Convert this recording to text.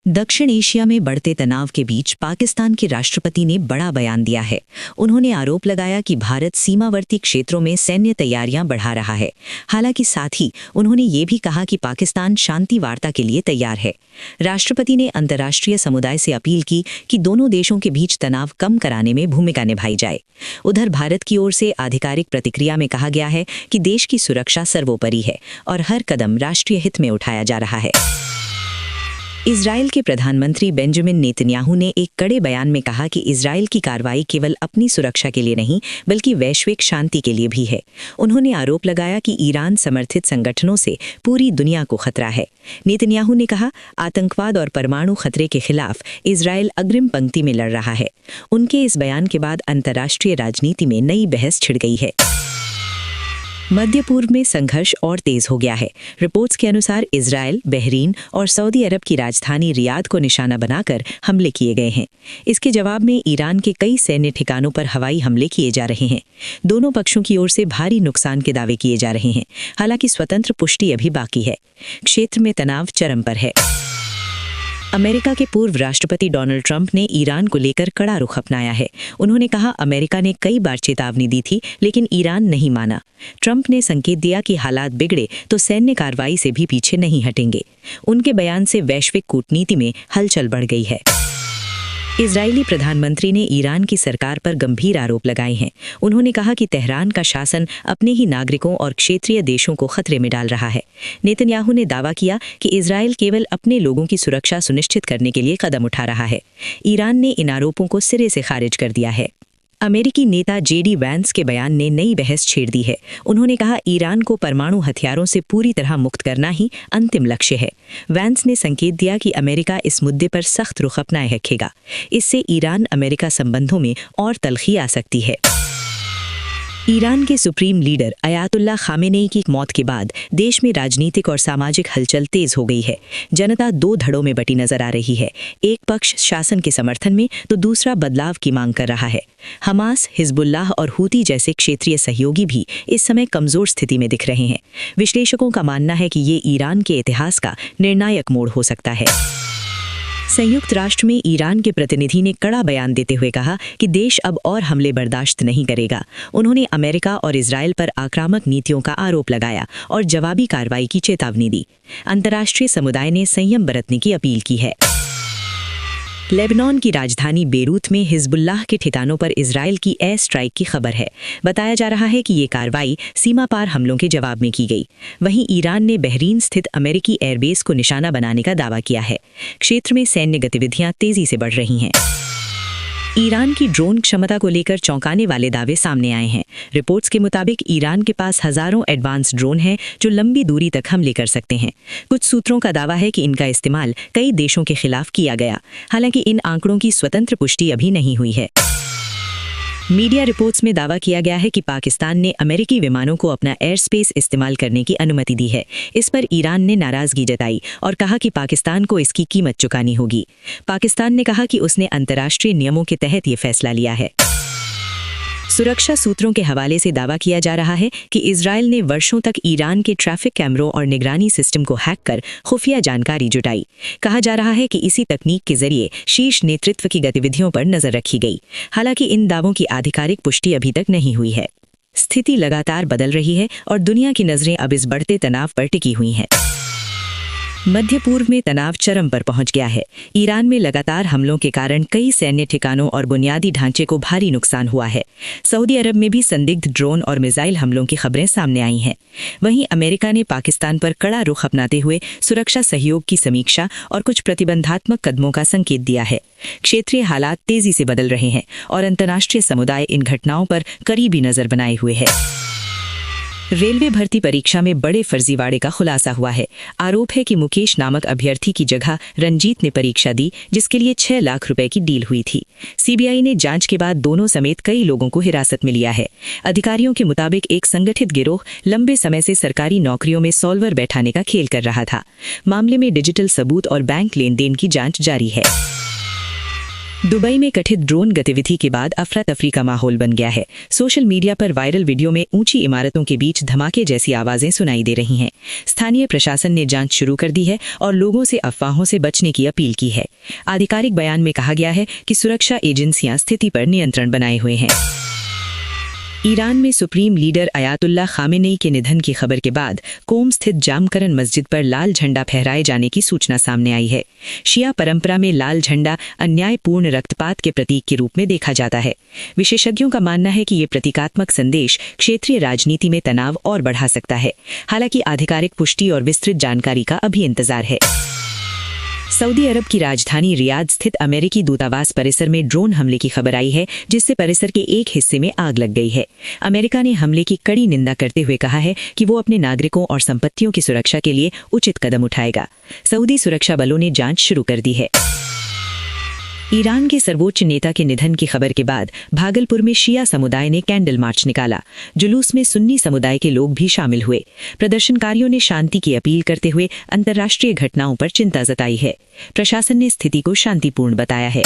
दक्षिण एशिया में बढ़ते तनाव के बीच पाकिस्तान के राष्ट्रपति ने बड़ा बयान दिया है। उन्होंने आरोप लगाया कि भारत सीमावर्ती क्षेत्रों में सैन्य तैयारियां बढ़ा रहा है। हालांकि साथ ही उन्होंने ये भी कहा कि पाकिस्तान शांति वार्ता के लिए तैयार है। राष्ट्रपति ने अंतर्राष्ट्रीय समुदाय से अपील की कि दोनों देशों के बीच तनाव कम कराने में भूमिका निभाई जाए। उधर भारत की ओर से आधिकारिक प्रतिक्रिया में कहा गया है कि देश की सुरक्षा सर्वोपरि है और हर कदम राष्ट्रीय हित में उठाया जा रहा है। इजराइल के प्रधानमंत्री बेंजामिन नेतन्याहू ने एक कड़े बयान में कहा कि इजराइल की कार्रवाई केवल अपनी सुरक्षा के लिए नहीं बल्कि वैश्विक शांति के लिए भी है। उन्होंने आरोप लगाया कि ईरान समर्थित संगठनों से पूरी दुनिया को खतरा है। नेतन्याहू ने कहा, आतंकवाद और परमाणु खतरे के खिलाफ इजराइल अग्रिम पंक्ति में लड़ रहा है। उनके इस बयान के बाद अंतर्राष्ट्रीय राजनीति में नई बहस छिड़ गई है। मध्य पूर्व में संघर्ष और तेज हो गया है। रिपोर्ट्स के अनुसार इजराइल, बहरीन और सऊदी अरब की राजधानी रियाद को निशाना बनाकर हमले किए गए हैं। इसके जवाब में ईरान के कई सैन्य ठिकानों पर हवाई हमले किए जा रहे हैं। दोनों पक्षों की ओर से भारी नुकसान के दावे किए जा रहे हैं। हालांकि स्वतंत्र पुष्टि अभी बाकी है। क्षेत्र में तनाव चरम पर है। अमेरिका के पूर्व राष्ट्रपति डोनाल्ड ट्रंप ने ईरान को लेकर कड़ा रुख अपनाया है। उन्होंने कहा, अमेरिका ने कई बार चेतावनी दी थी लेकिन ईरान नहीं माना। ट्रंप ने संकेत दिया कि हालात बिगड़े तो सैन्य कार्रवाई से भी पीछे नहीं हटेंगे। उनके बयान से वैश्विक कूटनीति में हलचल बढ़ गई है। इजरायली प्रधानमंत्री ने ईरान की सरकार पर गंभीर आरोप लगाए हैं। उन्होंने कहा कि तेहरान का शासन अपने ही नागरिकों और क्षेत्रीय देशों को खतरे में डाल रहा है। नेतन्याहू ने दावा किया कि इजरायल केवल अपने लोगों की सुरक्षा सुनिश्चित करने के लिए कदम उठा रहा है। ईरान ने इन आरोपों को सिरे से खारिज कर दिया है। अमेरिकी नेता जेडी वैंस के बयान ने नई बहस छेड़ दी है। उन्होंने कहा, ईरान को परमाणु हथियारों से पूरी तरह मुक्त करना ही अंतिम लक्ष्य है। वैंस ने संकेत दिया कि अमेरिका इस मुद्दे पर सख्त रुख अपनाए रखेगा। इससे ईरान अमेरिका संबंधों में और तल्खी आ सकती है। ईरान के सुप्रीम लीडर अयातुल्ला खामेनेई की मौत के बाद देश में राजनीतिक और सामाजिक हलचल तेज हो गई है। जनता दो धड़ों में बटी नजर आ रही है। एक पक्ष शासन के समर्थन में तो दूसरा बदलाव की मांग कर रहा है। हमास, हिजबुल्लाह और हूती जैसे क्षेत्रीय सहयोगी भी इस समय कमजोर स्थिति में दिख रहे हैं। विश्लेषकों का मानना है कि ये ईरान के इतिहास का निर्णायक मोड़ हो सकता है। संयुक्त राष्ट्र में ईरान के प्रतिनिधि ने कड़ा बयान देते हुए कहा कि देश अब और हमले बर्दाश्त नहीं करेगा। उन्होंने अमेरिका और इजरायल पर आक्रामक नीतियों का आरोप लगाया और जवाबी कार्रवाई की चेतावनी दी। अंतर्राष्ट्रीय समुदाय ने संयम बरतने की अपील की है। लेबनान की राजधानी बेरूत में हिजबुल्लाह के ठिकानों पर इजरायल की एयर स्ट्राइक की खबर है। बताया जा रहा है कि ये कार्रवाई सीमा पार हमलों के जवाब में की गई। वहीं ईरान ने बहरीन स्थित अमेरिकी एयरबेस को निशाना बनाने का दावा किया है। क्षेत्र में सैन्य गतिविधियां तेजी से बढ़ रही हैं। ईरान की ड्रोन क्षमता को लेकर चौंकाने वाले दावे सामने आए हैं। रिपोर्ट्स के मुताबिक ईरान के पास हजारों एडवांस ड्रोन हैं जो लंबी दूरी तक हमले कर सकते हैं। कुछ सूत्रों का दावा है कि इनका इस्तेमाल कई देशों के खिलाफ किया गया। हालांकि इन आंकड़ों की स्वतंत्र पुष्टि अभी नहीं हुई है। मीडिया रिपोर्ट्स में दावा किया गया है कि पाकिस्तान ने अमेरिकी विमानों को अपना एयर स्पेस इस्तेमाल करने की अनुमति दी है। इस पर ईरान ने नाराजगी जताई और कहा कि पाकिस्तान को इसकी कीमत चुकानी होगी। पाकिस्तान ने कहा कि उसने अंतर्राष्ट्रीय नियमों के तहत ये फैसला लिया है। सुरक्षा सूत्रों के हवाले से दावा किया जा रहा है कि इजरायल ने वर्षों तक ईरान के ट्रैफिक कैमरों और निगरानी सिस्टम को हैक कर खुफिया जानकारी जुटाई। कहा जा रहा है कि इसी तकनीक के जरिए शीर्ष नेतृत्व की गतिविधियों पर नजर रखी गई। हालांकि इन दावों की आधिकारिक पुष्टि अभी तक नहीं हुई है। स्थिति लगातार बदल रही है और दुनिया की नजरें अब इस बढ़ते तनाव पर टिकी हुई हैं। मध्य पूर्व में तनाव चरम पर पहुंच गया है। ईरान में लगातार हमलों के कारण कई सैन्य ठिकानों और बुनियादी ढांचे को भारी नुकसान हुआ है। सऊदी अरब में भी संदिग्ध ड्रोन और मिसाइल हमलों की खबरें सामने आई हैं। वहीं अमेरिका ने पाकिस्तान पर कड़ा रुख अपनाते हुए सुरक्षा सहयोग की समीक्षा और कुछ प्रतिबंधात्मक कदमों का संकेत दिया है। क्षेत्रीय हालात तेजी से बदल रहे हैं और अंतर्राष्ट्रीय समुदाय इन घटनाओं पर करीबी नजर बनाए हुए है। रेलवे भर्ती परीक्षा में बड़े फर्जीवाड़े का खुलासा हुआ है। आरोप है कि मुकेश नामक अभ्यर्थी की जगह रंजीत ने परीक्षा दी, जिसके लिए 6 लाख रुपए की डील हुई थी। सीबीआई ने जांच के बाद दोनों समेत कई लोगों को हिरासत में लिया है। अधिकारियों के मुताबिक एक संगठित गिरोह लंबे समय से सरकारी नौकरियों में सॉल्वर बैठाने का खेल कर रहा था। मामले में डिजिटल सबूत और बैंक लेन देन की जांच जारी है। दुबई में कथित ड्रोन गतिविधि के बाद अफरा तफरी का माहौल बन गया है। सोशल मीडिया पर वायरल वीडियो में ऊंची इमारतों के बीच धमाके जैसी आवाजें सुनाई दे रही हैं। स्थानीय प्रशासन ने जांच शुरू कर दी है और लोगों से अफवाहों से बचने की अपील की है। आधिकारिक बयान में कहा गया है कि सुरक्षा एजेंसियां स्थिति पर नियंत्रण बनाए हुए हैं। ईरान में सुप्रीम लीडर अयातुल्ला खामेनेई के निधन की खबर के बाद कोम स्थित जामकरन मस्जिद पर लाल झंडा फहराए जाने की सूचना सामने आई है। शिया परंपरा में लाल झंडा अन्यायपूर्ण रक्तपात के प्रतीक के रूप में देखा जाता है। विशेषज्ञों का मानना है कि ये प्रतीकात्मक संदेश क्षेत्रीय राजनीति में तनाव और बढ़ा सकता है। हालांकि आधिकारिक पुष्टि और विस्तृत जानकारी का अभी इंतजार है। सऊदी अरब की राजधानी रियाद स्थित अमेरिकी दूतावास परिसर में ड्रोन हमले की खबर आई है, जिससे परिसर के एक हिस्से में आग लग गई है। अमेरिका ने हमले की कड़ी निंदा करते हुए कहा है कि वो अपने नागरिकों और संपत्तियों की सुरक्षा के लिए उचित कदम उठाएगा। सऊदी सुरक्षा बलों ने जांच शुरू कर दी है। ईरान के सर्वोच्च नेता के निधन की खबर के बाद भागलपुर में शिया समुदाय ने कैंडल मार्च निकाला। जुलूस में सुन्नी समुदाय के लोग भी शामिल हुए। प्रदर्शनकारियों ने शांति की अपील करते हुए अंतर्राष्ट्रीय घटनाओं पर चिंता जताई है। प्रशासन ने स्थिति को शांतिपूर्ण बताया है।